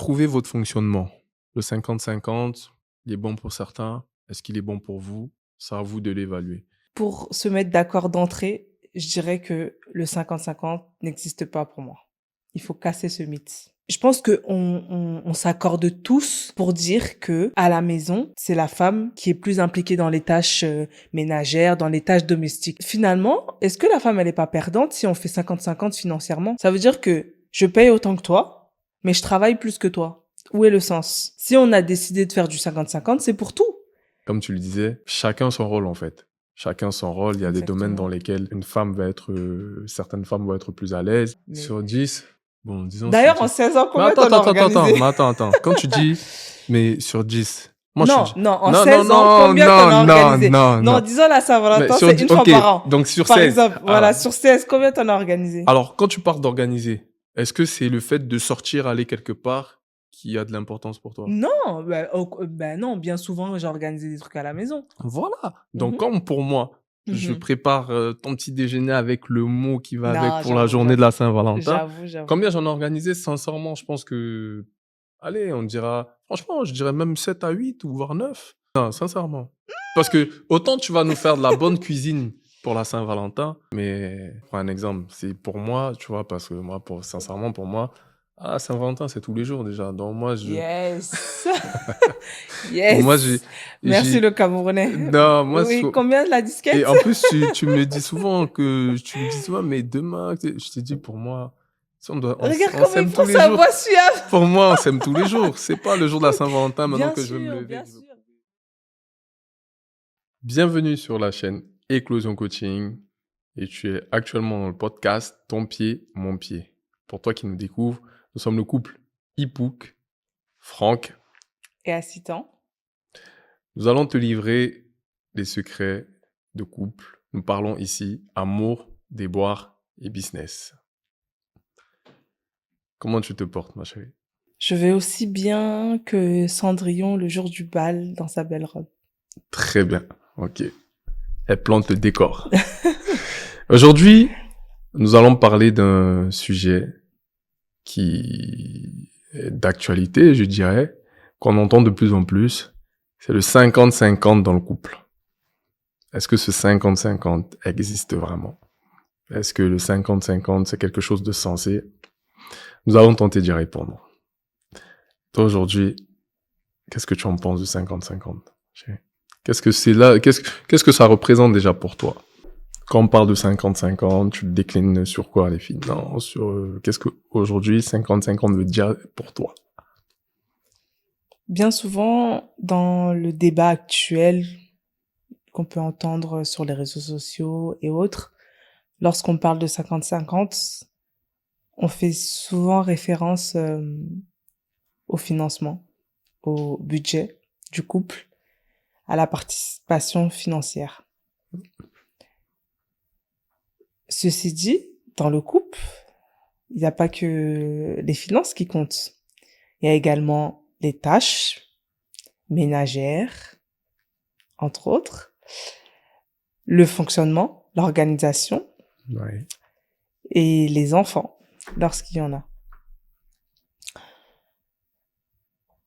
trouvez votre fonctionnement. Le 50-50, il est bon pour certains. Est-ce qu'il est bon pour vous? C'est à vous de l'évaluer. Pour se mettre d'accord d'entrée, je dirais que le 50-50 n'existe pas pour moi. Il faut casser ce mythe. Je pense que on s'accorde tous pour dire que à la maison, c'est la femme qui est plus impliquée dans les tâches ménagères, dans les tâches domestiques. Finalement, est-ce que la femme, elle est pas perdante si on fait 50-50 financièrement? Ça veut dire que je paye autant que toi, mais je travaille plus que toi. Où est le sens? Si on a décidé de faire du 50-50, c'est pour tout. Comme tu le disais, chacun son rôle en fait. Chacun son rôle. Il y a des domaines dans lesquels une femme va être, certaines femmes vont être plus à l'aise. Mais- Sur 10, bon, disons D'ailleurs, sur en 10. 16 ans, Mais combien t'en as organisé? attends. Quand tu dis, mais sur 10, moi Non, je suis... non, en 16 ans, combien t'en as organisé? Non, disons la Mais Saint-Valentin, sur c'est 10, une fois ok, par an. donc sur Par 16. exemple, voilà, sur 16, combien t'en as organisé? Alors, quand tu parles d'organiser, est-ce que c'est le fait de sortir, aller quelque part qui a de l'importance pour toi? Non, non, bien souvent, j'ai organisé des trucs à la maison. Voilà. Donc, Mhm. comme pour moi, je Mhm. prépare ton petit déjeuner avec le mot qui va avec Non, pour la journée de la Saint-Valentin. J'avoue. Combien j'en ai organisé? Sincèrement, je pense que, allez, on dira, franchement, je dirais même 7 à 8 ou voire 9. Non, sincèrement. Parce que autant tu vas nous faire de la bonne cuisine pour la Saint-Valentin, mais prends un exemple, c'est pour moi, tu vois, parce que moi, sincèrement, pour moi, Saint-Valentin, c'est tous les jours déjà. Donc moi, Yes. moi, Yes. Merci le Camerounais. non, moi, Oui, combien la disquette? et en plus, tu me dis souvent mais demain, je te dis, pour moi, si Regarde on comment il s'aime prend tous les sa jours. voix suave. Pour moi, on s'aime tous les jours. C'est pas le jour de la Saint-Valentin maintenant Bien que je vais me sûr, lever. bien sûr. Bienvenue sur la chaîne Éclosion Coaching et tu es actuellement dans le podcast Ton pied, mon pied. Pour toi qui nous découvres, nous sommes le couple Ipouk, Franck. Et à 6 ans? Nous allons te livrer les secrets de couple. Nous parlons ici amour, déboire et business. Comment tu te portes, ma chérie? Je vais aussi bien que Cendrillon le jour du bal dans sa belle robe. Très bien, ok. Elle plante le décor. Aujourd'hui, nous allons parler d'un sujet qui est d'actualité, je dirais, qu'on entend de plus en plus. C'est le 50-50 dans le couple. Est-ce que ce 50-50 existe vraiment? Est-ce que le 50-50, c'est quelque chose de sensé? Nous allons tenter d'y répondre. Toi, aujourd'hui, qu'est-ce que tu en penses du 50-50? Qu'est-ce que c'est là? Qu'est-ce que ça représente déjà pour toi? Quand on parle de 50-50, tu le déclines sur quoi, les finances? Sur, qu'est-ce que aujourd'hui 50-50 veut dire pour toi? Bien souvent, dans le débat actuel qu'on peut entendre sur les réseaux sociaux et autres, lorsqu'on parle de 50-50, on fait souvent référence au financement, au budget du couple, à la participation financière. Ceci dit, dans le couple, il n'y a pas que les finances qui comptent. Il y a également les tâches ménagères, entre autres, le fonctionnement, l'organisation Ouais. et les enfants, lorsqu'il y en a.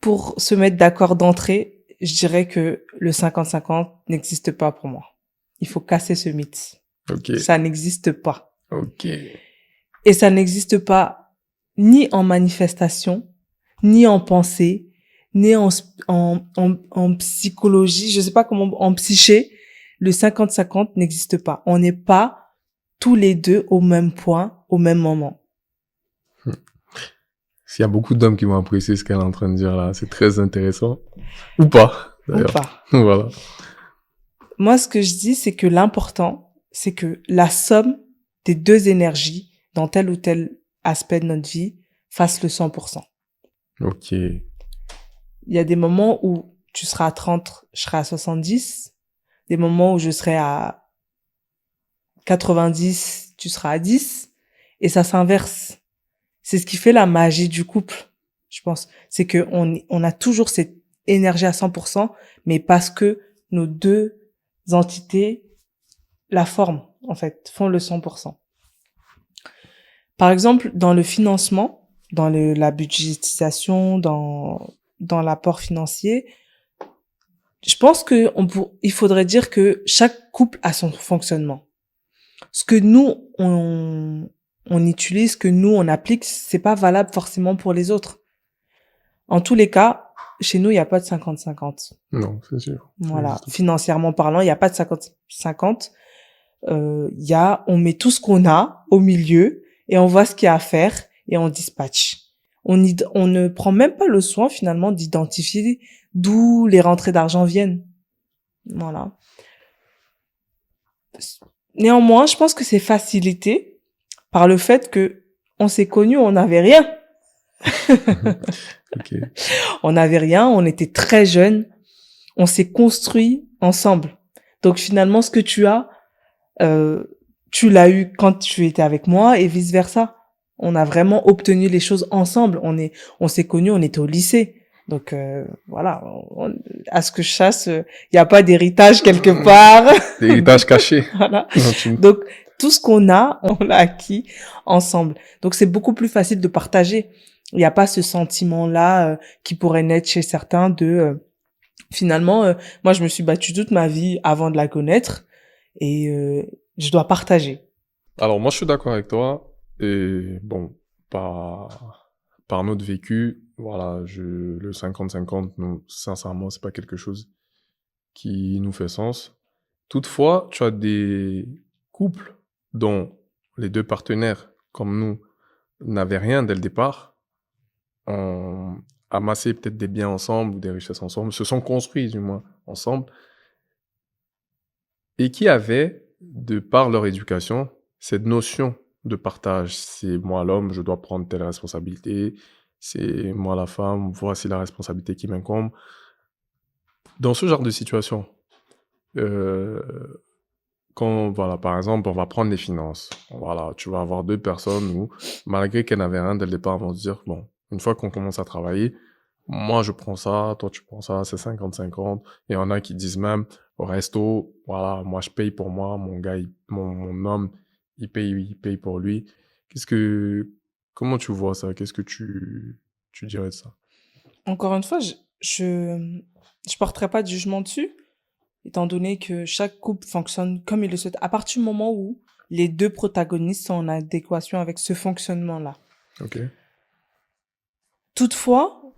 Pour se mettre d'accord d'entrée, je dirais que le 50-50 n'existe pas pour moi. Il faut casser ce mythe. Ok. Ça n'existe pas. Ok. Et ça n'existe pas ni en manifestation, ni en pensée, ni en psychologie, je sais pas comment, en psyché. Le 50-50 n'existe pas. On n'est pas tous les deux au même point, au même moment. S'il y a beaucoup d'hommes qui vont apprécier ce qu'elle est en train de dire là, c'est très intéressant. Ou pas, d'ailleurs. Ou pas. Voilà. Moi, ce que je dis, c'est que l'important, c'est que la somme des deux énergies dans tel ou tel aspect de notre vie fasse le 100%. Ok. Il y a des moments où tu seras à 30, je serai à 70. Des moments où je serai à 90, tu seras à 10. Et ça s'inverse. C'est ce qui fait la magie du couple, je pense. C'est que on a toujours cette énergie à 100%, mais parce que nos deux entités la forment, en fait, font le 100%. Par exemple, dans le financement, dans la budgétisation, dans l'apport financier. Je pense que il faudrait dire que chaque couple a son fonctionnement. Ce que nous, on utilise, que nous, on applique, c'est pas valable forcément pour les autres. En tous les cas, chez nous, il n'y a pas de 50-50. Non, c'est sûr. Voilà. Financièrement parlant, il n'y a pas de 50-50. On met tout ce qu'on a au milieu et on voit ce qu'il y a à faire et on dispatche. On ne prend même pas le soin, finalement, d'identifier d'où les rentrées d'argent viennent. Voilà. Néanmoins, je pense que c'est facilité par le fait que on s'est connus, on n'avait rien. Okay. On n'avait rien, on était très jeunes, on s'est construit ensemble. Donc finalement, ce que tu as, tu l'as eu quand tu étais avec moi et vice versa. On a vraiment obtenu les choses ensemble. On s'est connus, on était au lycée. Donc voilà, à ce que je sache, il n'y a pas d'héritage quelque part. L'héritage caché. Voilà. Donc tout ce qu'on a, on l'a acquis ensemble. Donc c'est beaucoup plus facile de partager. Il n'y a pas ce sentiment-là qui pourrait naître chez certains de finalement, moi je me suis battue toute ma vie avant de la connaître et je dois partager. Alors moi je suis d'accord avec toi et bon, par notre vécu, voilà, le 50-50, nous, sincèrement, c'est pas quelque chose qui nous fait sens. Toutefois, tu as des couples dont les deux partenaires, comme nous, n'avaient rien dès le départ, ont amassé peut-être des biens ensemble ou des richesses ensemble, se sont construits du moins ensemble, et qui avaient, de par leur éducation, cette notion de partage. C'est moi l'homme, je dois prendre telle responsabilité, c'est moi la femme, voici la responsabilité qui m'incombe. Dans ce genre de situation, quand, voilà, par exemple, on va prendre les finances. Voilà, tu vas avoir deux personnes où, malgré qu'elles n'avaient rien dès le départ, vont se dire, bon, une fois qu'on commence à travailler, moi je prends ça, toi tu prends ça, c'est 50-50. Et il y en a qui disent même, au resto, voilà, moi je paye pour moi, mon gars, mon homme, il paye pour lui. Comment tu vois ça? Qu'est-ce que tu dirais de ça? Encore une fois, je porterai pas de jugement dessus, étant donné que chaque couple fonctionne comme il le souhaite, à partir du moment où les deux protagonistes sont en adéquation avec ce fonctionnement-là. Ok. Toutefois,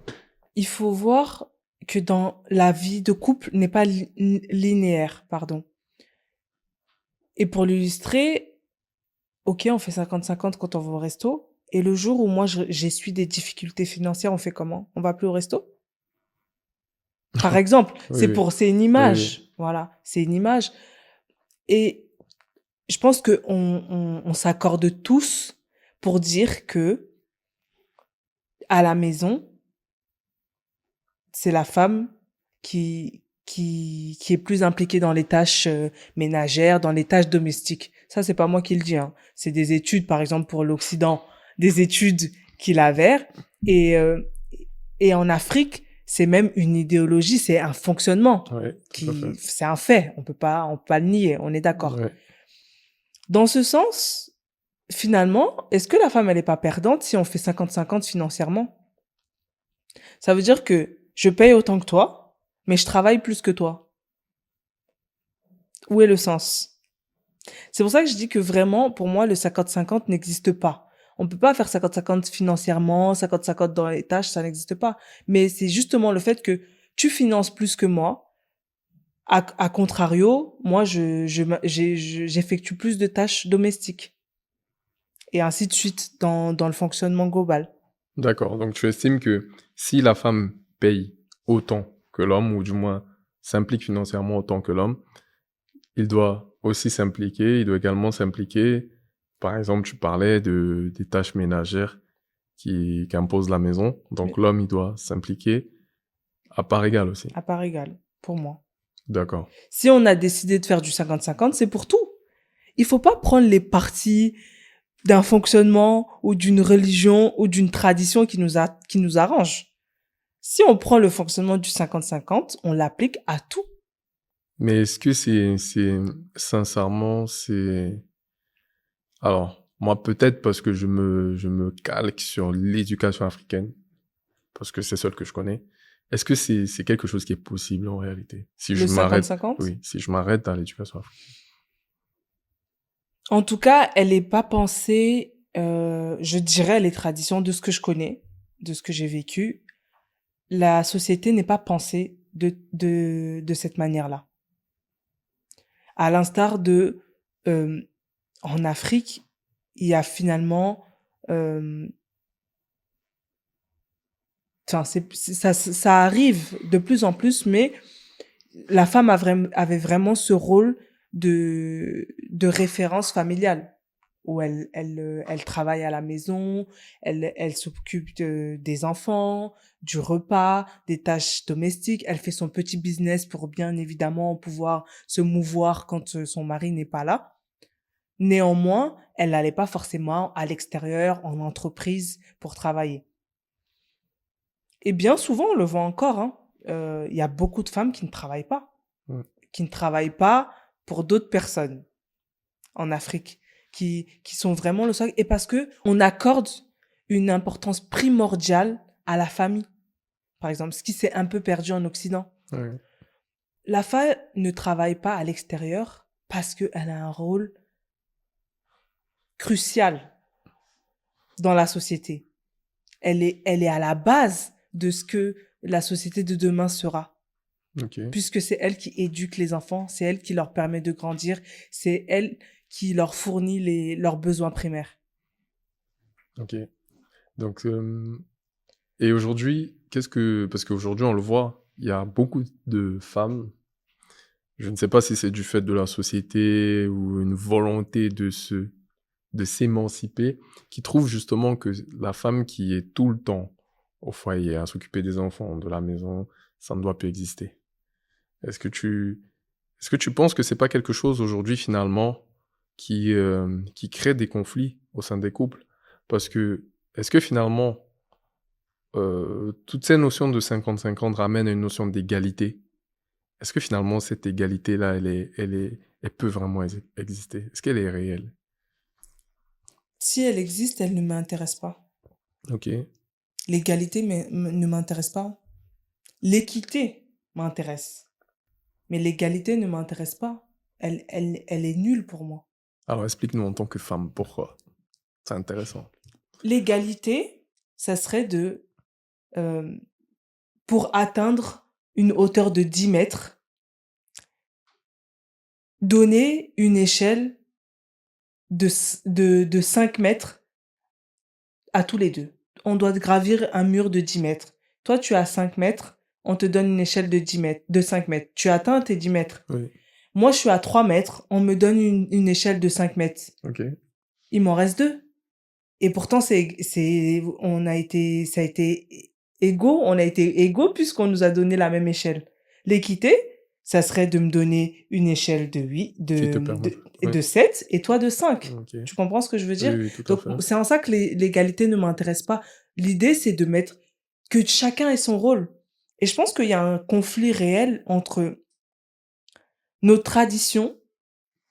il faut voir que dans la vie de couple n'est pas linéaire, pardon. Et pour l'illustrer, ok, on fait 50-50 quand on va au resto, et le jour où moi j'essuie des difficultés financières, on fait comment? On va plus au resto? Par exemple, Oui, oui. c'est une Oui, image. oui. Voilà, c'est une image. Et je pense que on s'accorde tous pour dire que à la maison, c'est la femme qui est plus impliquée dans les tâches ménagères, dans les tâches domestiques. Ça, c'est pas moi qui le dis, hein. C'est des études, par exemple, pour l'Occident, des études qu'il avèrent. Et en Afrique, c'est même une idéologie, c'est un fonctionnement Ouais, tout à fait. c'est un fait. On peut pas le nier. On est d'accord. Ouais. Dans ce sens, finalement, est-ce que la femme, elle est pas perdante si on fait 50-50 financièrement? Ça veut dire que je paye autant que toi, mais je travaille plus que toi. Où est le sens? C'est pour ça que je dis que vraiment, pour moi, le 50-50 n'existe pas. On peut pas faire 50-50 financièrement, 50-50 dans les tâches, ça n'existe pas. Mais c'est justement le fait que tu finances plus que moi. À contrario, moi, j'effectue plus de tâches domestiques. Et ainsi de suite dans le fonctionnement global. D'accord. Donc, tu estimes que si la femme paye autant que l'homme, ou du moins s'implique financièrement autant que l'homme, il doit aussi s'impliquer, il doit également s'impliquer. Par exemple, tu parlais des tâches ménagères qu'impose la maison. Donc, Mais l'homme, il doit s'impliquer à part égale aussi. à part égale, pour moi. D'accord. Si on a décidé de faire du 50-50, c'est pour tout. Il faut pas prendre les parties d'un fonctionnement ou d'une religion ou d'une tradition qui nous arrange. Si on prend le fonctionnement du 50-50, on l'applique à tout. Mais est-ce que sincèrement, alors, Moi, peut-être parce que je me calque sur l'éducation africaine, parce que c'est celle que je connais. Est-ce que c'est quelque chose qui est possible en réalité? Si Le je m'arrête, 50-50? oui, si je m'arrête dans l'éducation africaine. En tout cas, elle n'est pas pensée, je dirais les traditions de ce que je connais, de ce que j'ai vécu. La société n'est pas pensée de cette manière-là. À l'instar de, euh, en Afrique, il y a finalement, euh, enfin, ça arrive de plus en plus, mais la femme avait vraiment ce rôle de référence familiale où elle travaille à la maison, elle s'occupe des enfants, du repas, des tâches domestiques, elle fait son petit business pour bien évidemment pouvoir se mouvoir quand son mari n'est pas là. Néanmoins, elle n'allait pas forcément à l'extérieur, en entreprise, pour travailler. Et bien souvent, on le voit encore, hein, y a beaucoup de femmes qui ne travaillent pas, Ouais. qui ne travaillent pas pour d'autres personnes en Afrique, qui sont vraiment le socle. Et parce que on accorde une importance primordiale à la famille, par exemple, ce qui s'est un peu perdu en Occident. Ouais. La femme ne travaille pas à l'extérieur parce qu'elle a un rôle crucial dans la société. Elle est à la base de ce que la société de demain sera. Ok. Puisque c'est elle qui éduque les enfants, c'est elle qui leur permet de grandir, c'est elle qui leur fournit leurs besoins primaires. Ok. Donc, et aujourd'hui, parce qu'aujourd'hui, on le voit, il y a beaucoup de femmes. Je ne sais pas si c'est du fait de la société ou une volonté de s'émanciper, qui trouvent justement que la femme qui est tout le temps au foyer à s'occuper des enfants, de la maison, ça ne doit plus exister. Est-ce que est-ce que tu penses que c'est pas quelque chose aujourd'hui finalement qui crée des conflits au sein des couples? Parce que est-ce que finalement toutes ces notions de 50-50 ramènent à une notion d'égalité? Est-ce que finalement cette égalité-là, elle peut vraiment exister? Est-ce qu'elle est réelle? Si elle existe, elle ne m'intéresse pas. Ok, L'égalité ne m'intéresse pas. L'équité m'intéresse. Mais l'égalité ne m'intéresse pas. Elle est nulle pour moi. alors explique-nous en tant que femme pourquoi. C'est intéressant. L'égalité, ça serait euh, pour atteindre une hauteur de 10 mètres, donner une échelle de 5 mètres à tous les deux. On doit gravir un mur de 10 mètres. Toi, tu as 5 mètres, on te donne une échelle de 10 mètres, de 5 mètres. Tu atteins tes 10 mètres. Oui, Moi, je suis à 3 mètres, on me donne une échelle de 5 mètres. ok. Il m'en reste 2. Et pourtant, ça a été égaux, on a été égaux puisqu'on nous a donné la même échelle. L'équité, ça serait de me donner une échelle de 8, Qui te permettre. Oui, de 7 et toi de 5. ok. Tu comprends ce que je veux Oui, dire? oui, tout à Donc, fait. c'est en ça que l'égalité ne m'intéresse pas. L'idée, c'est de mettre que chacun ait son rôle. Et je pense qu'il y a un conflit réel entre nos traditions,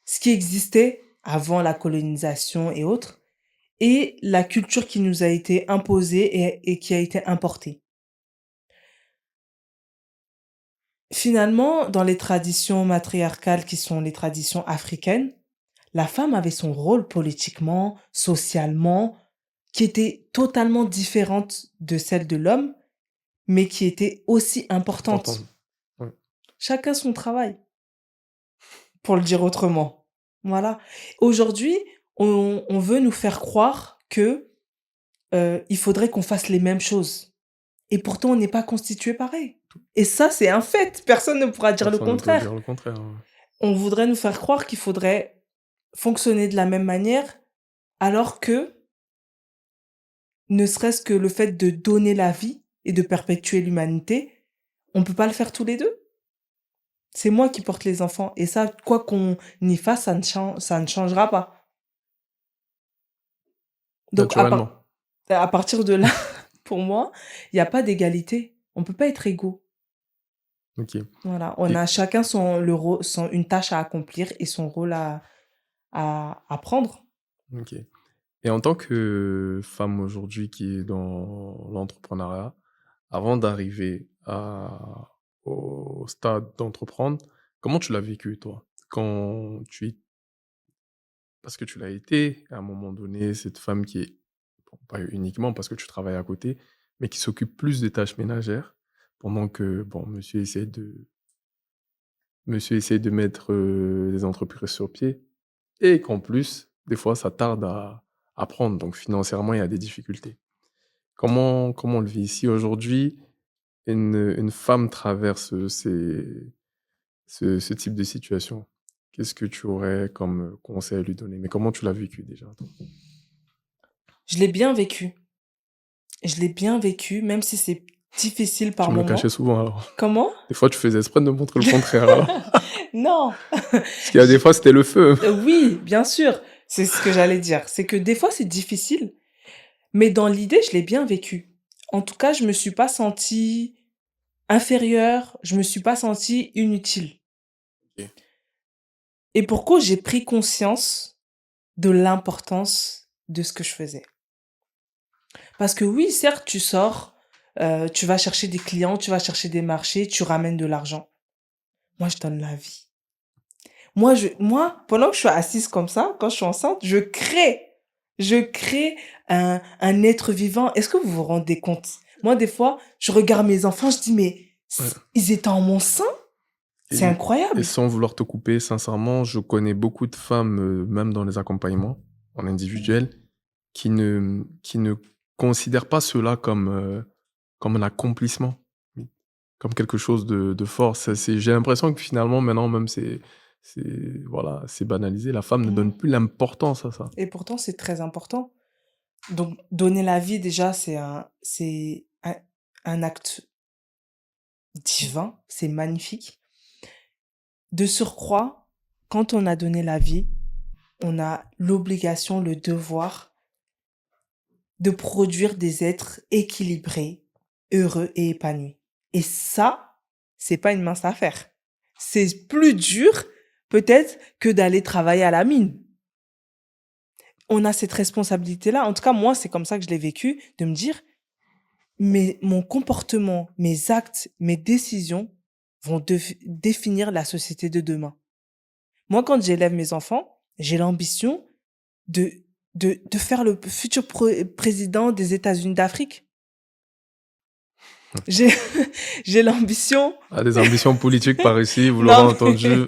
ce qui existait avant la colonisation et autres, et la culture qui nous a été imposée et qui a été importée. Finalement, dans les traditions matriarcales qui sont les traditions africaines, la femme avait son rôle politiquement, socialement, qui était totalement différente de celle de l'homme, mais qui était aussi Important. importante. Oui. Chacun son travail, pour le dire autrement. Voilà. Aujourd'hui, on veut nous faire croire que il faudrait qu'on fasse les mêmes choses. Et pourtant, on n'est pas constitué pareil. Et ça, c'est un fait. Personne ne pourra dire le Personne ne peut contraire. dire le contraire. Ouais. On voudrait nous faire croire qu'il faudrait fonctionner de la même manière, alors que, ne serait-ce que le fait de donner la vie et de perpétuer l'humanité, on peut pas le faire tous les deux. C'est moi qui porte les enfants. Et ça, quoi qu'on y fasse, ça ne changera pas. Donc, Naturellement. à partir de là, pour moi, il n'y a pas d'égalité. On peut pas être égaux. Ok. Voilà, on Et, a chacun une tâche à accomplir et son rôle à prendre. ok. Et en tant que femme aujourd'hui qui est dans l'entrepreneuriat, avant d'arriver au stade d'entreprendre, comment tu l'as vécu, toi? Quand tu es Parce que tu l'as été à un moment donné, cette femme qui est, bon, pas uniquement parce que tu travailles à côté, mais qui s'occupe plus des tâches ménagères pendant que, bon, monsieur essaie de mettre les entreprises sur pied et qu'en plus, des fois, ça tarde à prendre. Donc financièrement, il y a des difficultés. Comment on le vit ici aujourd'hui? Une femme traverse ce type de situation. Qu'est-ce que tu aurais comme conseil à lui donner? Mais comment tu l'as vécu déjà, toi? Je l'ai bien vécu. Je l'ai bien vécu, même si c'est difficile Tu par me le cachais moments. souvent alors. Comment? Des fois, tu faisais exprès de me montrer le contraire alors. Non. Parce qu'il y a des J- fois, c'était le feu. Oui, bien sûr. C'est ce que j'allais dire. C'est que des fois, c'est difficile, mais dans l'idée, je l'ai bien vécu. En tout cas, je me suis pas sentie inférieure, je me suis pas sentie inutile. Ok. Et pourquoi j'ai pris conscience de l'importance de ce que je faisais. Parce que oui, certes, tu sors, tu vas chercher des clients, tu vas chercher des marchés, tu ramènes de l'argent. Moi, je donne la vie. Moi, pendant que je suis assise comme ça, quand je suis enceinte, je crée. Je crée un être vivant. Est-ce que vous vous rendez compte? Moi, des fois, je regarde mes enfants, je dis, mais Ouais. ils étaient en mon sein? C'est Et incroyable. sans vouloir te couper, sincèrement, je connais beaucoup de femmes, même dans les accompagnements en individuel, qui ne considèrent pas cela comme un accomplissement, oui, comme quelque chose de fort. J'ai l'impression que finalement, maintenant, même, voilà, c'est banalisé. La femme ne Mhm. donne plus l'importance à ça. Et pourtant, c'est très important. Donc, donner la vie, déjà, un acte divin, c'est magnifique. De surcroît, quand on a donné la vie, on a l'obligation, le devoir de produire des êtres équilibrés, heureux et épanouis. Et ça, c'est pas une mince affaire. C'est plus dur, peut-être, que d'aller travailler à la mine. On a cette responsabilité-là. En tout cas, moi, c'est comme ça que je l'ai vécu, de me dire, mais mon comportement, mes actes, mes décisions vont définir la société de demain. Moi, quand j'élève mes enfants, j'ai l'ambition de, de faire le futur président des États-Unis d'Afrique. J'ai, j'ai l'ambition, Ah, des ambitions politiques par ici, vous l'aurez non, entendu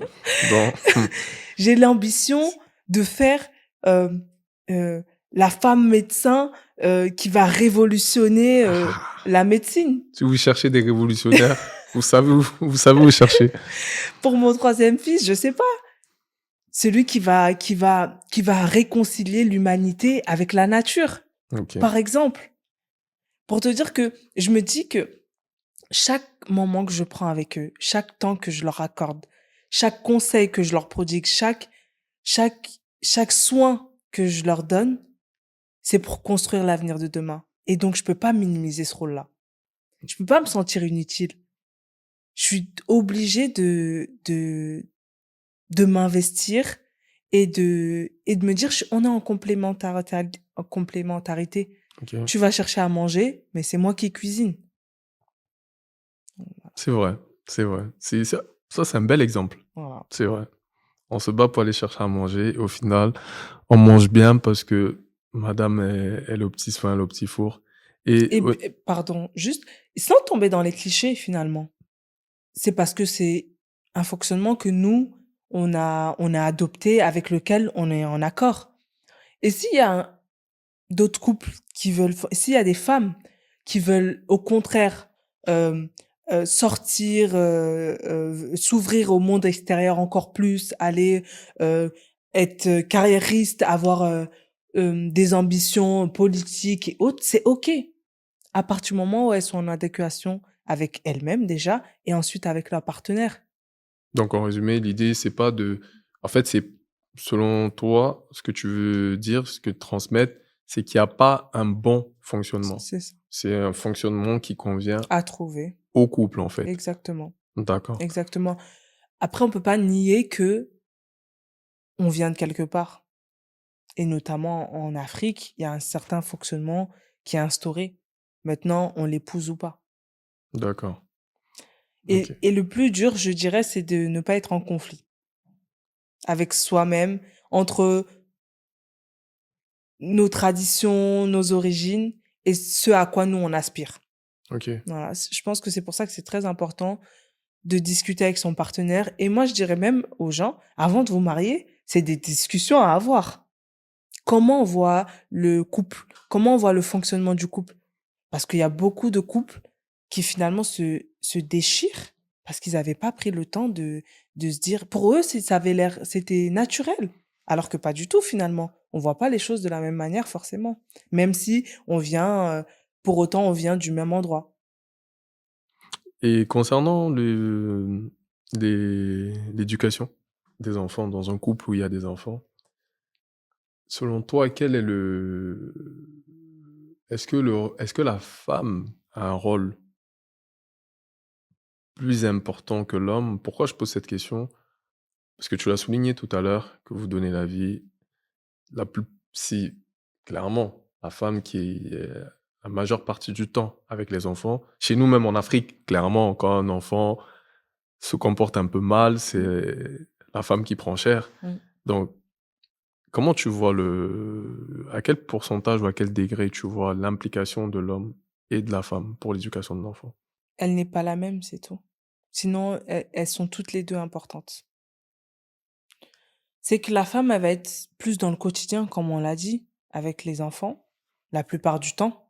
dans... j'ai l'ambition de faire euh, euh, la femme médecin qui va révolutionner Ah, la médecine. si vous cherchez des révolutionnaires, vous savez où chercher. Pour mon troisième fils, je sais pas. Celui qui va réconcilier l'humanité avec la nature, Ok. par exemple. Pour te dire que je me dis que chaque moment que je prends avec eux, chaque temps que je leur accorde, chaque conseil que je leur prodigue, chaque, chaque soin que je leur donne, c'est pour construire l'avenir de demain. Et donc, je peux pas minimiser ce rôle-là. Je peux pas me sentir inutile. Je suis obligée de m'investir et de me dire, on est en complémentarité. Ok. Tu vas chercher à manger, mais c'est moi qui cuisine. C'est vrai, c'est vrai. Ça, c'est un bel exemple. Voilà. C'est vrai. On se bat pour aller chercher à manger et au final, on mange bien parce que madame est au petit soin, elle est au petit four. Et Et, ouais, pardon, juste, sans tomber dans les clichés finalement, c'est parce que c'est un fonctionnement que nous, on a adopté, avec lequel on est en accord. Et s'il y a d'autres couples qui veulent, s'il y a des femmes qui veulent au contraire euh, sortir, s'ouvrir au monde extérieur encore plus, aller être carriériste, avoir des ambitions politiques et autres, c'est OK. À partir du moment où elles sont en adéquation avec elles-mêmes déjà, et ensuite avec leur partenaire. donc en résumé, l'idée, c'est pas de... En fait, c'est selon toi, ce que tu veux dire, ce que transmettre, c'est qu'il n'y a pas un bon fonctionnement. C'est ça. C'est un fonctionnement qui convient À trouver. au couple, en fait. Exactement. D'accord. Exactement. Après, on peut pas nier que on vient de quelque part. Et notamment en Afrique, il y a un certain fonctionnement qui est instauré. Maintenant, on l'épouse ou pas. D'accord. Ok. Et le plus dur, je dirais, c'est de ne pas être en conflit avec soi-même, entre nos traditions, nos origines et ce à quoi nous on aspire. Ok. Voilà, je pense que c'est pour ça que c'est très important de discuter avec son partenaire. Et moi, je dirais même aux gens, avant de vous marier, c'est des discussions à avoir. Comment on voit le couple? Comment on voit le fonctionnement du couple? Parce qu'il y a beaucoup de couples qui finalement se déchirent parce qu'ils n'avaient pas pris le temps de se dire, pour eux, ça avait l'air, c'était naturel. Alors que pas du tout finalement. On voit pas les choses de la même manière forcément. Même si on vient, pour autant, on vient du même endroit. Et concernant l'éducation des enfants dans un couple où il y a des enfants, selon toi, quel est est-ce que la femme a un rôle plus important que l'homme? Pourquoi je pose cette question? Parce que tu l'as souligné tout à l'heure, que vous donnez la vie, la plus, si, clairement, la femme qui est la majeure partie du temps avec les enfants. Chez nous, même en Afrique, clairement, quand un enfant se comporte un peu mal, Mm, c'est la femme qui prend cher. mm. Donc, comment tu vois à quel pourcentage ou à quel degré tu vois l'implication de l'homme et de la femme pour l'éducation de l'enfant? Elle n'est pas la même, c'est tout. Sinon, elles sont toutes les deux importantes. C'est que la femme, elle va être plus dans le quotidien, comme on l'a dit, avec les enfants, la plupart du temps.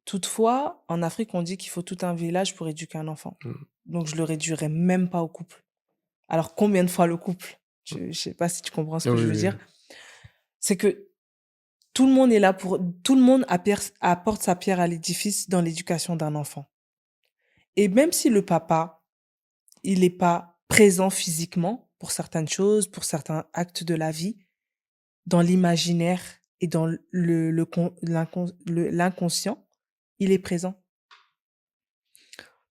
Toutefois, en Afrique, on dit qu'il faut tout un village pour éduquer un enfant. Mm. Donc, je le réduirais même pas au couple. Alors, combien de fois le couple? Je sais pas si tu comprends ce Oui, que je oui, veux oui. dire. C'est que tout le monde est là pour, tout le monde apporte sa pierre à l'édifice dans l'éducation d'un enfant. Et même si le papa, il n'est pas présent physiquement pour certaines choses, pour certains actes de la vie, dans l'imaginaire et dans l'inconscient, il est présent.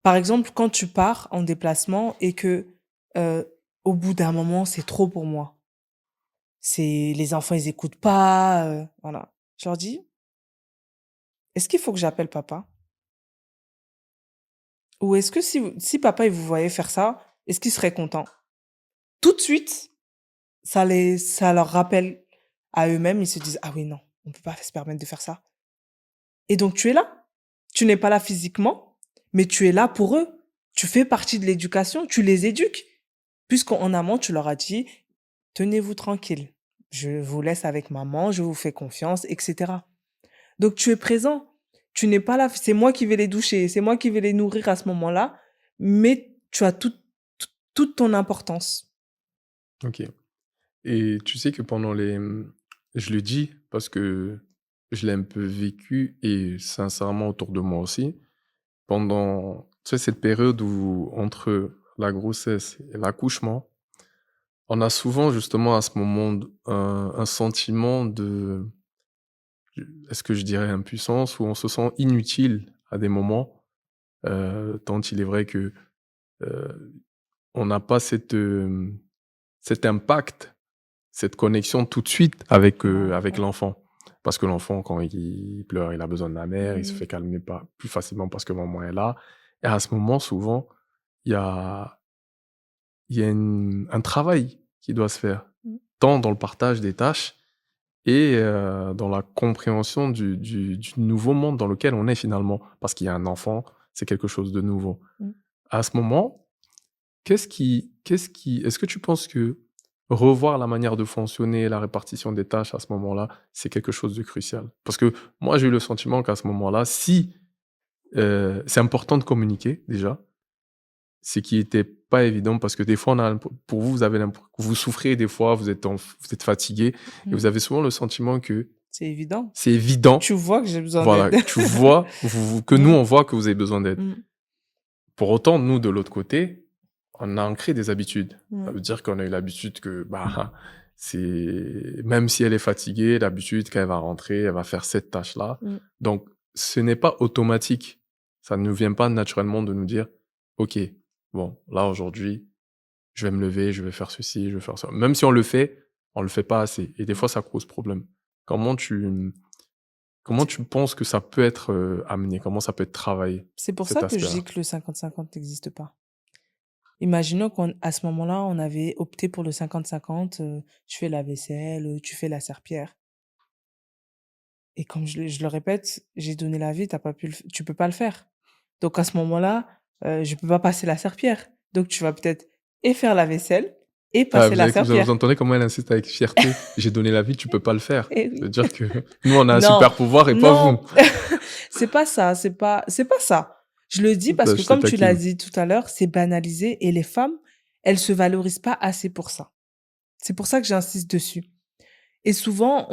Par exemple, quand tu pars en déplacement et que euh, au bout d'un moment, c'est trop pour moi. C'est les enfants, ils écoutent pas. Voilà. Je leur dis, est-ce qu'il faut que j'appelle papa? Ou est-ce que si papa il vous voyait faire ça, est-ce qu'il serait content? Tout de suite, ça leur rappelle à eux-mêmes. Ils se disent, ah oui, non, on peut pas se permettre de faire ça. Et donc, tu es là. Tu n'es pas là physiquement, mais tu es là pour eux. Tu fais partie de l'éducation, tu les éduques. Puisqu'en amont, tu leur as dit, tenez-vous tranquille. Je vous laisse avec maman, je vous fais confiance, etc. Donc, tu es présent. Tu n'es pas là. C'est moi qui vais les doucher, c'est moi qui vais les nourrir à ce moment-là, mais tu as toute ton importance. Ok. Et tu sais que je le dis parce que je l'ai un peu vécu et sincèrement autour de moi aussi. Pendant, tu sais, cette période où, entre la grossesse et l'accouchement, on a souvent justement à ce moment un sentiment est-ce que je dirais impuissance, où on se sent inutile à des moments, tant il est vrai que euh, on n'a pas cet impact, cette connexion tout de suite avec Ouais. l'enfant. Parce que l'enfant, quand il pleure, il a besoin de la mère, il se Mhm. fait calmer pas plus facilement parce que maman est là. Et à ce moment, souvent, il y a, il y a un travail qui doit se faire, tant dans le partage des tâches et dans la compréhension du nouveau monde dans lequel on est finalement. Parce qu'il y a un enfant, c'est quelque chose de nouveau. Mhm. À ce moment, est-ce que tu penses que revoir la manière de fonctionner, la répartition des tâches à ce moment-là, c'est quelque chose de crucial? Parce que moi, j'ai eu le sentiment qu'à ce moment-là, si c'est important de communiquer déjà, ce qui était pas évident parce que des fois, pour vous, vous avez vous souffrez des fois, vous êtes fatigué et vous Mhm. avez souvent le sentiment que C'est évident. c'est évident, Tu vois que j'ai besoin voilà, d'aide. tu vois, que nous, Mhm. on voit que vous avez besoin d'aide. Mhm. Pour autant, nous, de l'autre côté, on a ancré des habitudes. Ça Mhm. veut dire qu'on a eu l'habitude que, bah, même si elle est fatiguée, l'habitude qu'elle va rentrer, elle va faire cette tâche-là. Mhm. Donc, ce n'est pas automatique. Ça ne nous vient pas naturellement de nous dire, OK, bon, là, aujourd'hui, je vais me lever, je vais faire ceci, je vais faire ça. Même si on le fait pas assez. Et des fois, ça cause problème. Comment tu, comment tu penses que ça peut être amené? Comment ça peut être travaillé, C'est pour cet ça que je dis aspect-là? que le 50-50 n'existe pas. Imaginons qu'à ce moment-là, on avait opté pour le 50-50, je fais la vaisselle, tu fais la serpillière. Et comme je le répète, j'ai donné la vie, tu peux pas le faire. Donc à ce moment-là, je peux pas passer la serpillière. Donc tu vas peut-être et faire la vaisselle et Ah, passer la vous serpillière. entendez comment elle insiste avec fierté? J'ai donné la vie, tu peux pas le faire. Eh Ça veut oui. dire que nous, on a un Non, super pouvoir et pas vous. non, c'est pas ça, c'est pas ça. Je le dis parce Bah, que je te comme tu l'as taquine. dit tout à l'heure, c'est banalisé et les femmes, elles se valorisent pas assez pour ça. C'est pour ça que j'insiste dessus. Et souvent,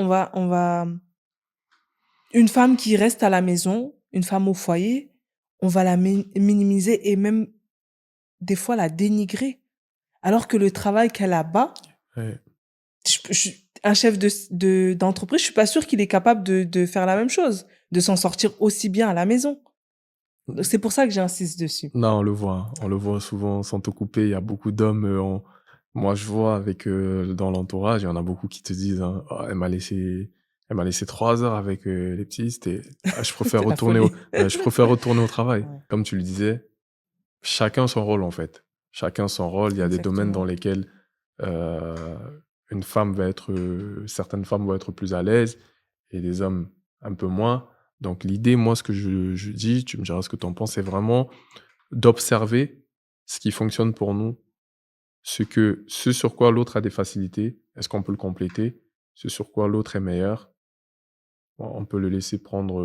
une femme qui reste à la maison, une femme au foyer, on va la minimiser et même des fois la dénigrer. Alors que le travail qu'elle a bas, Ouais. un chef d'entreprise, je suis pas sûre qu'il est capable de faire la même chose, de s'en sortir aussi bien à la maison. Donc c'est pour ça que j'insiste dessus. Non, on le voit souvent sans te couper. Il y a beaucoup d'hommes. Moi, je vois avec dans l'entourage, il y en a beaucoup qui te disent, hein, oh, elle m'a laissé 3 heures avec les petits. Je préfère C'est la folie. je préfère retourner au travail. Ouais, Comme tu le disais, chacun son rôle en fait. Chacun son rôle. Il y a des domaines dans exactement. lesquels euh, une femme va être, certaines femmes vont être plus à l'aise et des hommes un peu moins. Donc l'idée, moi, ce que je dis, tu me diras ce que tu en penses, c'est vraiment d'observer ce qui fonctionne pour nous, ce sur quoi l'autre a des facilités, est-ce qu'on peut le compléter? Ce sur quoi l'autre est meilleur, on peut le laisser prendre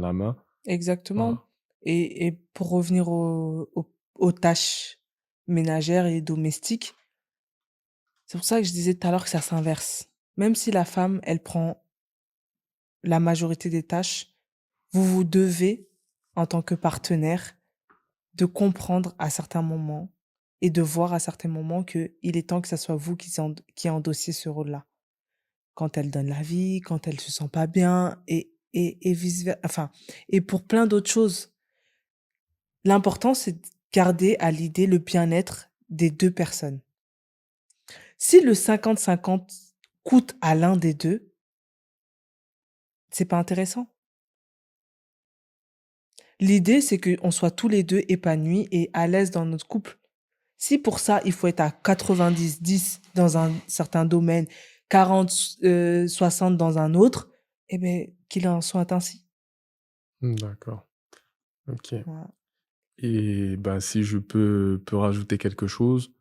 la main. Exactement. Voilà. Et pour revenir aux tâches ménagères et domestiques, c'est pour ça que je disais tout à l'heure que ça s'inverse. Même si la femme, elle prend la majorité des tâches, vous devez, en tant que partenaire, de comprendre à certains moments et de voir à certains moments qu'il est temps que ça soit vous qui endossiez ce rôle-là. Quand elle donne la vie, quand elle se sent pas bien et vice-versa. Enfin, et pour plein d'autres choses. L'important, c'est de garder à l'idée le bien-être des 2 personnes. Si le 50-50 coûte à l'un des 2, c'est pas intéressant. L'idée, c'est qu'on soit tous les 2 épanouis et à l'aise dans notre couple. Si pour ça, il faut être à 90-10 dans un certain domaine, 40-60 dans un autre, eh ben, qu'il en soit ainsi. D'accord, OK. Voilà, Et ben, si je peux rajouter quelque chose,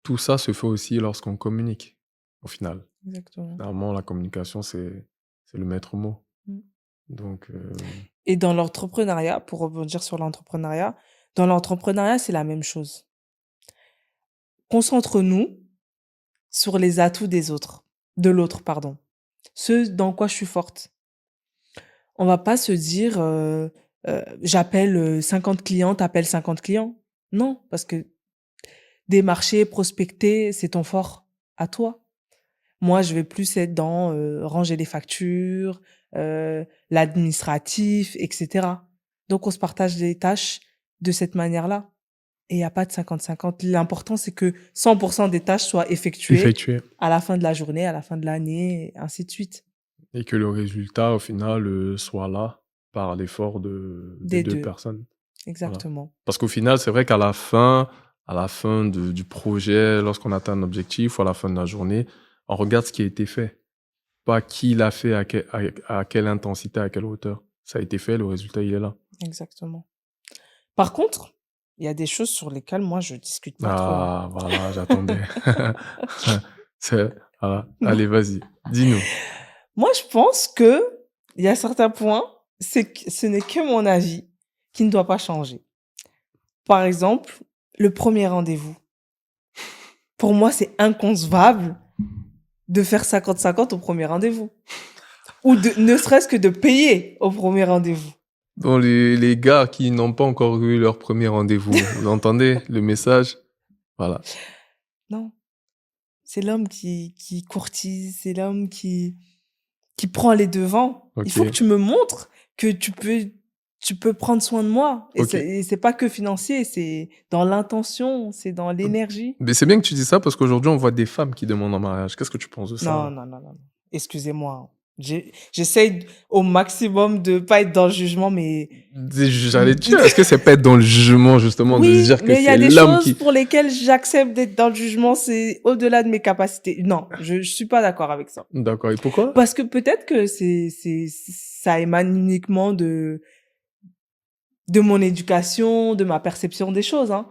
tout ça se fait aussi lorsqu'on communique, au final. exactement. Normalement, la communication, c'est le maître mot. Mmh. Donc Et dans l'entrepreneuriat, pour rebondir sur l'entrepreneuriat, dans l'entrepreneuriat, c'est la même chose. Concentre-nous sur les atouts de l'autre, pardon. Ce dans quoi je suis forte. On va pas se dire, j'appelle 50 clients, t'appelles 50 clients. Non, parce que démarcher, prospecter, c'est ton fort à toi. Moi, je vais plus être dans ranger les factures, l'administratif, etc. Donc, on se partage les tâches de cette manière-là. Et il n'y a pas de 50-50. L'important, c'est que 100% des tâches soient effectuées effectuer à la fin de la journée, à la fin de l'année, et ainsi de suite. et que le résultat, au final, soit là par l'effort des Des 2 deux, personnes. Voilà. exactement. Parce qu'au final, c'est vrai qu'à la fin du projet, lorsqu'on atteint un objectif ou à la fin de la journée, on regarde ce qui a été fait, pas qui l'a fait, à quelle intensité, à quelle hauteur. Ça a été fait, le résultat, il est là. Exactement. Par contre, il y a des choses sur lesquelles moi, je discute pas trop, hein. Ah, voilà, j'attendais. Voilà. Allez, vas-y, dis-nous. Moi, je pense que il y a certains points, ce n'est que mon avis, qui ne doit pas changer. Par exemple, le premier rendez-vous. Pour moi, c'est inconcevable de faire 50-50 au premier rendez-vous. Ou ne serait-ce que de payer au premier rendez-vous. Bon, les gars qui n'ont pas encore eu leur premier rendez-vous, vous entendez le message? Voilà. Non. C'est l'homme qui courtise, c'est l'homme qui prend les devants. Il faut que OK. tu me montres que tu peux tu peux prendre soin de moi. Ok. Et c'est pas que financier, c'est dans l'intention, c'est dans l'énergie. Mais c'est bien que tu dis ça parce qu'aujourd'hui, on voit des femmes qui demandent en mariage. Qu'est-ce que tu penses de ça? Non, non, non, non. Excusez-moi. J'essaye au maximum de pas être dans le jugement, mais J'allais te dire, est-ce que c'est pas être dans le jugement, justement, de se oui, dire que mais il y a c'est des l'homme choses qui... pour lesquelles j'accepte d'être dans le jugement, c'est au-delà de mes capacités. Non, je suis pas d'accord avec ça. D'accord. Et pourquoi? Parce que peut-être que ça émane uniquement de mon éducation, de ma perception des choses, hein.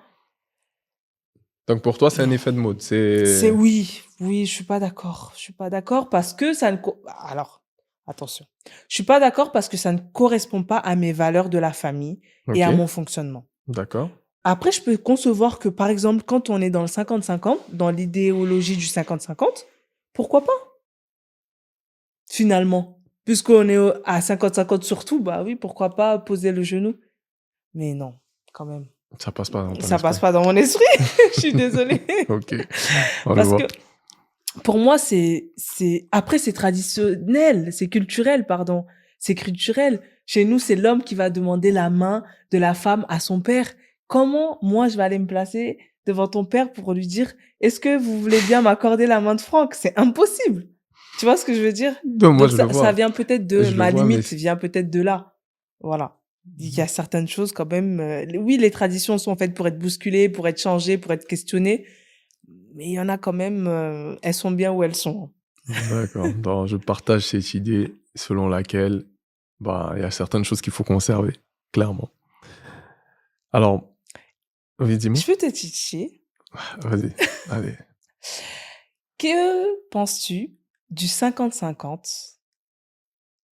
Donc pour toi, c'est un effet de mode. C'est oui, je suis pas d'accord. Je suis pas d'accord parce que ça ne alors attention. Je suis pas d'accord parce que ça ne correspond pas à mes valeurs de la famille et Ok. à mon fonctionnement. D'accord. Après, je peux concevoir que, par exemple, quand on est dans le 50-50, dans l'idéologie du 50-50, pourquoi pas, finalement? Puisqu'on est à 50-50 surtout, bah oui, pourquoi pas poser le genou? Mais non, quand même. Ça passe pas dans ton Ça passe esprit. pas dans mon esprit. Je suis désolée. Ok. On le Parce voit. que pour moi, après, c'est traditionnel, c'est culturel, pardon. C'est culturel. Chez nous, c'est l'homme qui va demander la main de la femme à son père. Comment, moi, je vais aller me placer devant ton père pour lui dire, est-ce que vous voulez bien m'accorder la main de Franck? C'est impossible. Tu vois ce que je veux dire? Non, moi, Donc, je le ça vois. vient peut-être de, Je le ma vois, mais limite vient peut-être de là. Voilà. Il y a certaines choses quand même, oui, les traditions sont faites pour être bousculées, pour être changées, pour être questionnées. Mais il y en a quand même, elles sont bien où elles sont. D'accord. Donc, je partage cette idée selon laquelle, bah, il y a certaines choses qu'il faut conserver, clairement. Alors, oui, dis-moi. Je peux te titiller. Vas-y. Allez. Que penses-tu du 50-50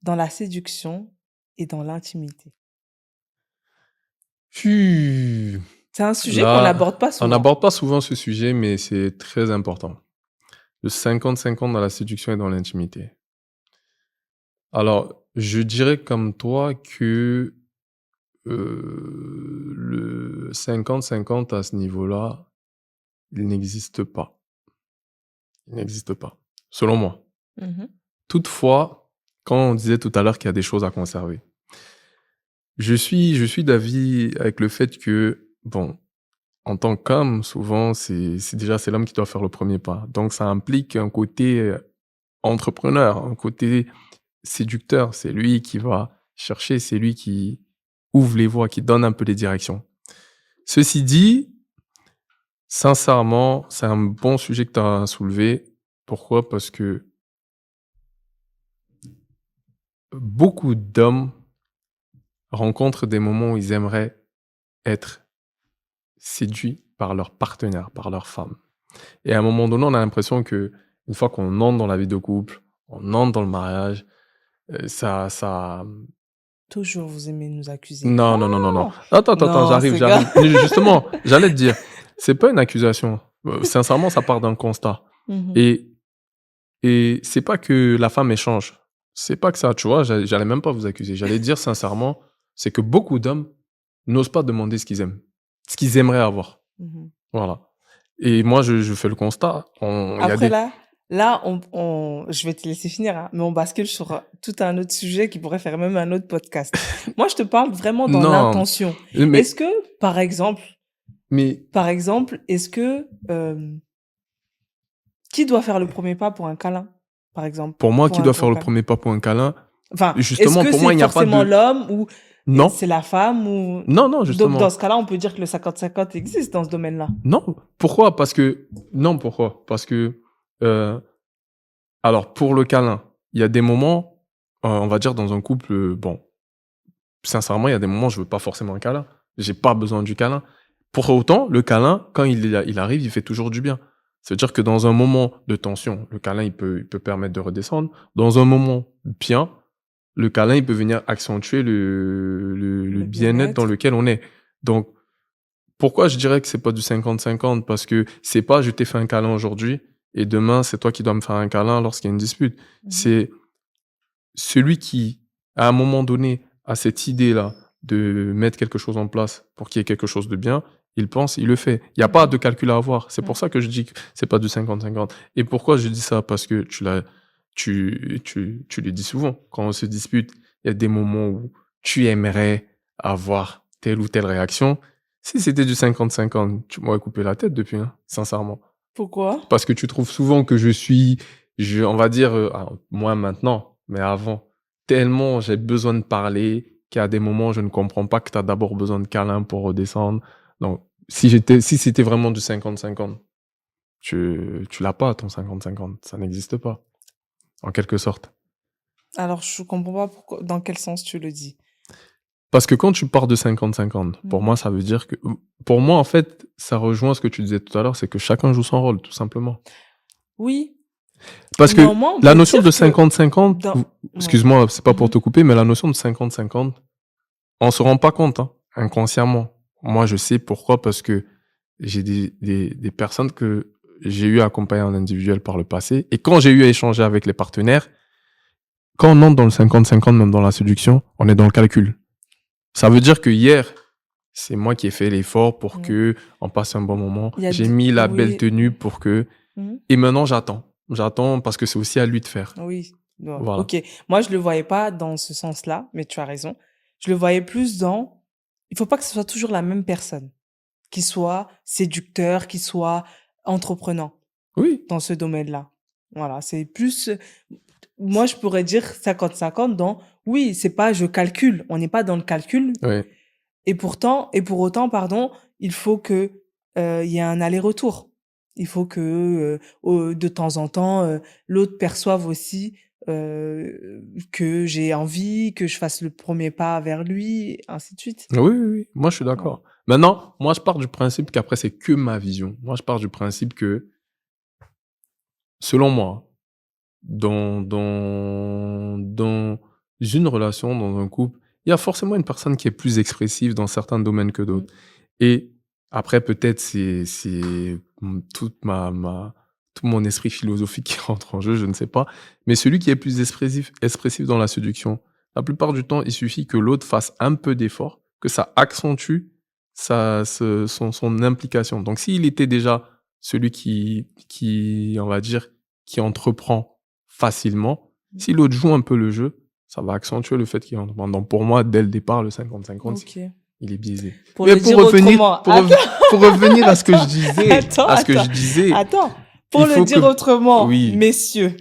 dans la séduction et dans l'intimité? Phew. C'est un sujet qu'on Là, n'aborde pas on souvent. n'aborde pas souvent ce sujet, mais c'est très important. Le 50-50 dans la séduction et dans l'intimité. Alors, je dirais comme toi que le 50-50 à ce niveau-là, il n'existe pas. Il n'existe pas, selon moi. Mmh. Toutefois, quand on disait tout à l'heure qu'il y a des choses à conserver, je suis d'avis avec le fait que, bon, en tant qu'homme, souvent, c'est l'homme qui doit faire le premier pas. Donc, ça implique un côté entrepreneur, un côté séducteur. C'est lui qui va chercher, c'est lui qui ouvre les voies, qui donne un peu les directions. Ceci dit, sincèrement, c'est un bon sujet que tu as soulevé. Pourquoi? Parce que beaucoup d'hommes rencontrent des moments où ils aimeraient être séduits par leur partenaire, par leur femme. Et à un moment donné, on a l'impression que une fois qu'on entre dans la vie de couple, on entre dans le mariage, ça... Toujours vous aimez nous accuser. Non, non, non, non, non. Non! Attends, Non, j'arrive, c'est j'arrive. grave. Mais justement, j'allais te dire, c'est pas une accusation. Sincèrement, ça part d'un constat. Mmh. Et, et c'est pas que la femme échange. C'est pas que ça, tu vois, j'allais même pas vous accuser. J'allais dire sincèrement, c'est que beaucoup d'hommes n'osent pas demander ce qu'ils aiment, ce qu'ils aimeraient avoir. Mmh. Voilà. Et moi, je fais le constat. Il y a Après des... là, je vais te laisser finir, hein, mais on bascule sur tout un autre sujet qui pourrait faire même un autre podcast. Moi, je te parle vraiment dans Non, l'intention. mais, Est-ce que, par exemple, mais est-ce que, qui doit faire le premier pas pour un câlin, par exemple? pour moi, Pour qui un doit grand faire le câlin? premier pas pour un câlin, Enfin, est-ce justement, que pour moi, c'est il n'y a pas forcément de... l'homme ou Non, c'est la femme ou... non, non, Donc, dans justement. ce cas-là, on peut dire que le 50-50 existe dans ce domaine-là. Non. Pourquoi? Parce que... Non, pourquoi? Parce que... alors, pour le câlin, il y a des moments, on va dire dans un couple, bon, sincèrement, il y a des moments où je veux pas forcément un câlin. J'ai pas besoin du câlin. Pour autant, le câlin, quand il arrive, il fait toujours du bien. Ça veut dire que dans un moment de tension, le câlin, il peut permettre de redescendre. Dans un moment bien, le câlin, il peut venir accentuer le Le bien-être dans bien-être. lequel on est. Donc, pourquoi je dirais que c'est pas du 50-50? Parce que c'est pas je t'ai fait un câlin aujourd'hui et demain, c'est toi qui dois me faire un câlin lorsqu'il y a une dispute. Mhm. C'est celui qui, à un moment donné, a cette idée-là de mettre quelque chose en place pour qu'il y ait quelque chose de bien, il pense, il le fait. Il n'y a pas de calcul à avoir. C'est pour ça que je dis que c'est pas du 50-50. Et pourquoi je dis ça? Parce que tu le dis souvent. Quand on se dispute, il y a des moments où tu aimerais avoir telle ou telle réaction. Si c'était du 50-50, tu m'aurais coupé la tête depuis, hein, sincèrement. Pourquoi? Parce que tu trouves souvent que on va dire, moi maintenant, mais avant, tellement j'ai besoin de parler qu'à des moments, je ne comprends pas que tu as d'abord besoin de câlin pour redescendre. Donc, si c'était vraiment du 50-50, tu l'as pas, ton 50-50. Ça n'existe pas, en quelque sorte. Alors, je comprends pas pourquoi, dans quel sens tu le dis. Parce que quand tu pars de 50-50, pour moi, ça veut dire que, pour moi, en fait, ça rejoint ce que tu disais tout à l'heure, c'est que chacun joue son rôle, tout simplement. Oui. Parce que Néanmoins, on la peut notion dire de que 50-50, dans... Ouais. excuse-moi, c'est pas pour Mhm. te couper, mais la notion de 50-50, on se rend pas compte, hein, inconsciemment. Moi, je sais pourquoi, parce que j'ai des personnes que j'ai eu à accompagner en individuel par le passé. Et quand j'ai eu à échanger avec les partenaires, quand on entre dans le 50-50, même dans la séduction, on est dans le calcul. Ça veut dire que hier, c'est moi qui ai fait l'effort pour que on passe un bon moment. Il y a J'ai mis la belle Oui. tenue pour que... Mhm. Et maintenant, j'attends. J'attends parce que c'est aussi à lui de faire. Oui. Bon, Voilà. ok. Moi, je le voyais pas dans ce sens-là, mais tu as raison. Je le voyais plus dans... Il faut pas que ce soit toujours la même personne qui soit séducteur, qui soit entreprenant Oui. dans ce domaine-là. Voilà, c'est plus... Moi, je pourrais dire 50-50 dans... Oui, c'est pas je calcule. On n'est pas dans le calcul. Oui. Et pour autant, pardon, il faut que il y ait un aller-retour. Il faut que de temps en temps, l'autre perçoive aussi que j'ai envie, que je fasse le premier pas vers lui, et ainsi de suite. Oui, oui, oui. Moi, je suis Voilà. d'accord. Maintenant, moi, je pars du principe qu'après, c'est que ma vision. Moi, je pars du principe que, selon moi, dans une relation, dans un couple, il y a forcément une personne qui est plus expressive dans certains domaines que d'autres. Et après, peut-être, c'est tout mon esprit philosophique qui rentre en jeu, je ne sais pas. Mais celui qui est plus expressif dans la séduction, la plupart du temps, il suffit que l'autre fasse un peu d'effort, que ça accentue son implication. Donc, s'il était déjà celui qui, on va dire, qui entreprend facilement, si l'autre joue un peu le jeu, ça va accentuer le fait qu'il entreprend. Donc, pour moi, dès le départ, le 50-50, Ok. il est biaisé. Pour Mais le dire autrement. pour revenir à ce que je disais, Attends. Pour il le faut dire que... autrement, Oui. messieurs,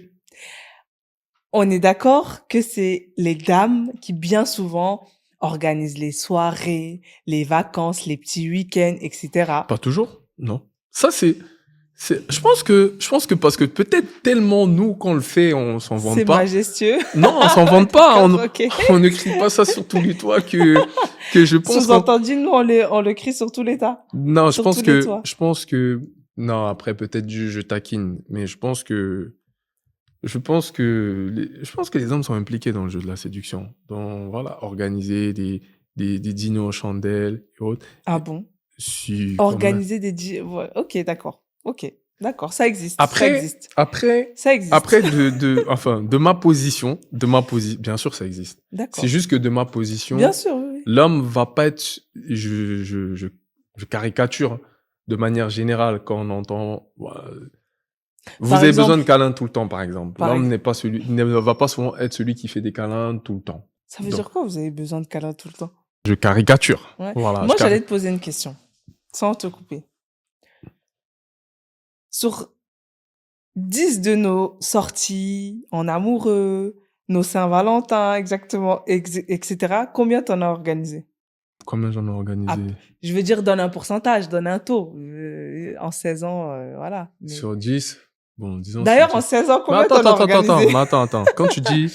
on est d'accord que c'est les dames qui bien souvent organisent les soirées, les vacances, les petits week-ends, etc. Pas toujours, non. Ça, je pense que parce que peut-être tellement nous, qu'on le fait, on s'en vante C'est pas. majestueux. Non, on s'en vante pas. D'accord, ok. On ne crie pas ça sur tous les toits que je pense Sous-entendu, nous, on le crie sur tous les tas. Non, Sur tous les toits. non, après, peut-être je taquine, mais je pense que les hommes sont impliqués dans le jeu de la séduction. Dans, voilà, organiser des dîners aux chandelles et autres. Ah bon? Si, quand même. Organiser ouais, ok, d'accord. Ok, d'accord. Ça existe. Après, ça existe. Ça existe. Après, de ma position, bien sûr, ça existe. D'accord. C'est juste que de ma position, Bien sûr, oui. l'homme va pas être, je caricature de manière générale quand on entend, vous avez besoin de câlins tout le temps, par exemple. L'homme ne va pas souvent être celui qui fait des câlins tout le temps. Ça veut dire quoi, vous avez besoin de câlins tout le temps? Je caricature. Ouais. Voilà. Moi, j'allais te poser une question, sans te couper. Sur 10 de nos sorties en amoureux, nos Saint-Valentin, exactement, etc., combien t'en as organisé? Combien j'en ai organisé? Je veux dire, donne un pourcentage, donne un taux. En 16 ans, voilà. Mais... Sur 10, bon, disons. D'ailleurs, en 16 ans, combien t'en as organisé? Attends. Quand tu dis,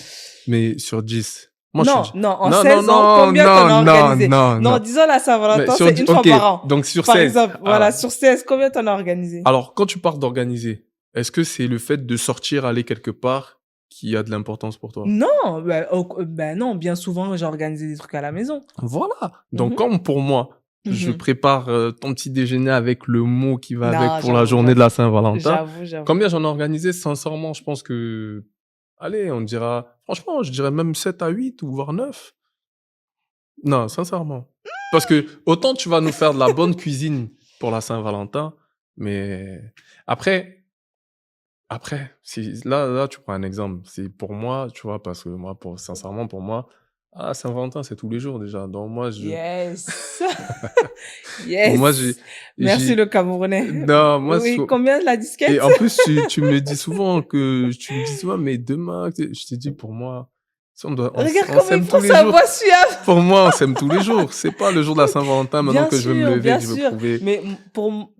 mais sur 10. Moi, en 16 ans, combien t'en as organisé? Non, disons la Saint-Valentin, c'est une fois par an. Donc sur 16. Par exemple, voilà, sur 16, combien t'en as organisé? Alors, quand tu parles d'organiser, est-ce que c'est le fait de sortir, aller quelque part qui a de l'importance pour toi? Non, non, bien souvent, j'ai organisé des trucs à la maison. Voilà. Donc, comme pour moi, je prépare ton petit déjeuner avec le mot qui va avec pour la journée de la Saint-Valentin. J'avoue. Combien j'en ai organisé? Sincèrement, je pense que, allez, on dira, franchement, je dirais même 7 à 8 ou voire 9. Non, sincèrement. Parce que autant tu vas nous faire de la bonne cuisine pour la Saint-Valentin, mais après, là, tu prends un exemple. C'est pour moi, tu vois, parce que moi, sincèrement, pour moi, Ah, Saint-Valentin, c'est tous les jours déjà. Donc Yes. pour moi, j'ai, Yes. Merci j'ai, le Camerounais. non, moi, Oui, combien la et disquette? en plus, tu me le dis souvent tu me dis souvent, mais demain, je te dis, pour moi, si Regarde on comment il s'aime tous prend les sa jours. voix suave. Pour moi, on s'aime tous les jours. C'est pas le jour de la Saint-Valentin maintenant que je vais me lever et Bien que je vais sûr. prouver Mais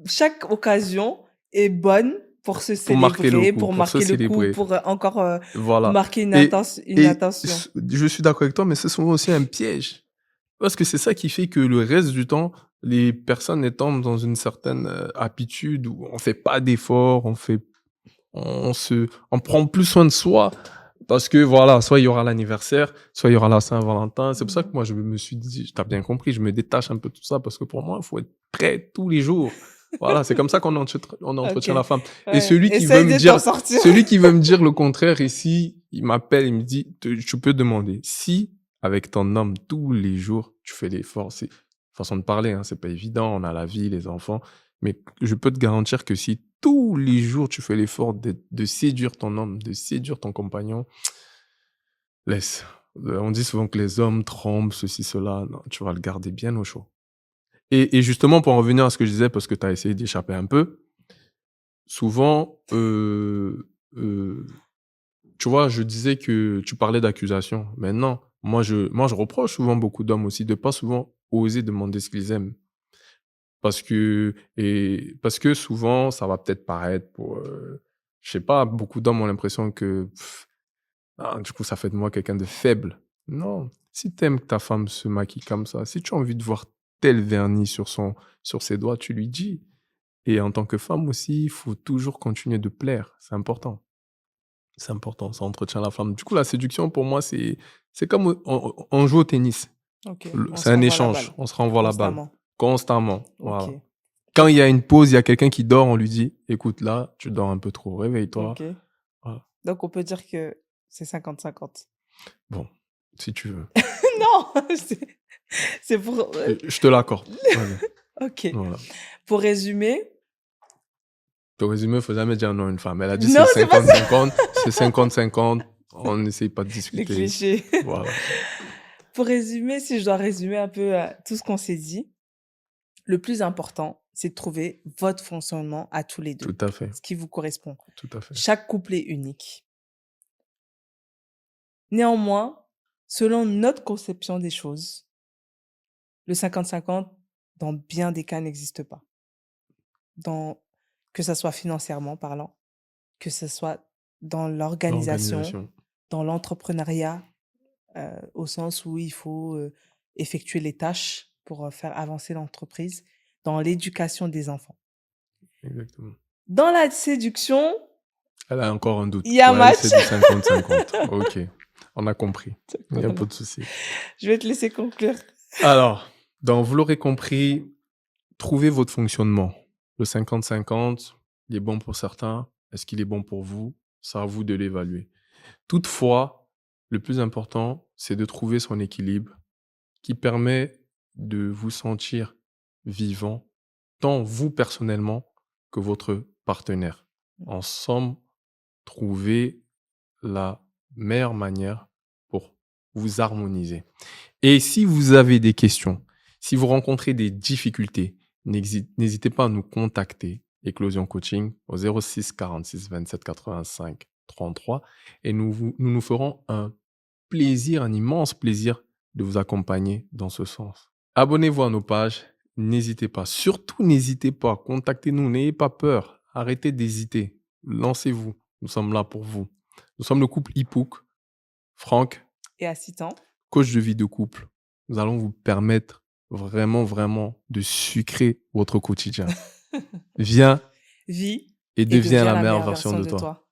chaque occasion est bonne pour se pour marquer le célébrer, coup, pour pour se marquer le coup, célébrer. pour encore Voilà. marquer Et, une et attention. je suis d'accord avec toi, mais c'est souvent aussi un piège. Parce que c'est ça qui fait que le reste du temps, les personnes elles tombent dans une certaine habitude où on fait pas d'efforts, on prend plus soin de soi. Parce que voilà, soit il y aura l'anniversaire, soit il y aura la Saint-Valentin. C'est pour ça que moi, je me suis dit, t'as bien compris, je me détache un peu de tout ça parce que pour moi, il faut être prêt tous les jours. Voilà, c'est comme ça on Ok. entretient la femme. Et Ouais. Essaye de t'en sortir. celui qui veut me dire le contraire ici, il m'appelle, il me dit, tu peux demander si avec ton homme tous les jours, tu fais l'effort. C'est façon de parler, hein, c'est pas évident. On a la vie, les enfants. Mais je peux te garantir que si tous les jours tu fais l'effort de séduire ton homme, de séduire ton compagnon, laisse. On dit souvent que les hommes tremblent, ceci, cela. Non, tu vas le garder bien au chaud. Et justement, pour en revenir à ce que je disais, parce que tu as essayé d'échapper un peu, souvent, tu vois, je disais que tu parlais d'accusation. Maintenant, moi, je reproche souvent beaucoup d'hommes aussi de pas souvent oser demander ce qu'ils aiment. Parce que souvent, ça va peut-être paraître pour, je sais pas, beaucoup d'hommes ont l'impression que, du coup, ça fait de moi quelqu'un de faible. Non. Si t'aimes que ta femme se maquille comme ça, si tu as envie de voir tel vernis sur ses doigts, tu lui dis. Et en tant que femme aussi, il faut toujours continuer de plaire. C'est important. C'est important. Ça entretient la femme. Du coup, la séduction, pour moi, c'est comme on joue au tennis. Ok. On C'est se un renvoie la échange. balle. On se renvoie la balle. Constamment. Constamment. Ok. Voilà. Quand il y a une pause, il y a quelqu'un qui dort, on lui dit, écoute, là, tu dors un peu trop, réveille-toi. Ok. Voilà. Donc, on peut dire que c'est 50-50. Bon, si tu veux. Non, c'est pour... Je te l'accorde. Vas-y. Ok. Voilà. Pour résumer... Pour résumer, il faut jamais dire non à une femme. Elle a dit Non, c'est c'est pas ça. 50-50, c'est 50-50, on n'essaye pas de Les discuter. clichés. Voilà. Pour résumer, si je dois résumer un peu tout ce qu'on s'est dit, le plus important, c'est de trouver votre fonctionnement à tous les deux. Tout à fait. Ce qui vous correspond. Tout à fait. Chaque couple est unique. Néanmoins, selon notre conception des choses, le 50-50, dans bien des cas, n'existe pas. Que ce soit financièrement parlant, que ce soit dans l'organisation, dans l'entrepreneuriat, au sens où il faut effectuer les tâches pour faire avancer l'entreprise, dans l'éducation des enfants. Exactement. Dans la séduction, elle a encore un doute. Il y a match. C'est du 50-50. Ok, on a compris. Il n'y a pas de souci. Je vais te laisser conclure. Alors, donc vous l'aurez compris, trouvez votre fonctionnement. Le 50-50, il est bon pour certains. Est-ce qu'il est bon pour vous? C'est à vous de l'évaluer. Toutefois, le plus important, c'est de trouver son équilibre qui permet de vous sentir vivant, tant vous personnellement que votre partenaire. Ensemble, trouvez la meilleure manière pour vous harmoniser. Et si vous avez des questions, si vous rencontrez des difficultés, n'hésitez pas à nous contacter, Éclosion Coaching, au 06 46 27 85 33, et nous ferons un plaisir, un immense plaisir de vous accompagner dans ce sens. Abonnez-vous à nos pages, n'hésitez pas, surtout n'hésitez pas, contactez-nous, n'ayez pas peur, arrêtez d'hésiter, lancez-vous, nous sommes là pour vous. Nous sommes le couple Ipouk, Franck et Assitan, coach de vie de couple. Nous allons vous permettre vraiment, vraiment de sucrer votre quotidien. Viens Vis et deviens la meilleure version de toi.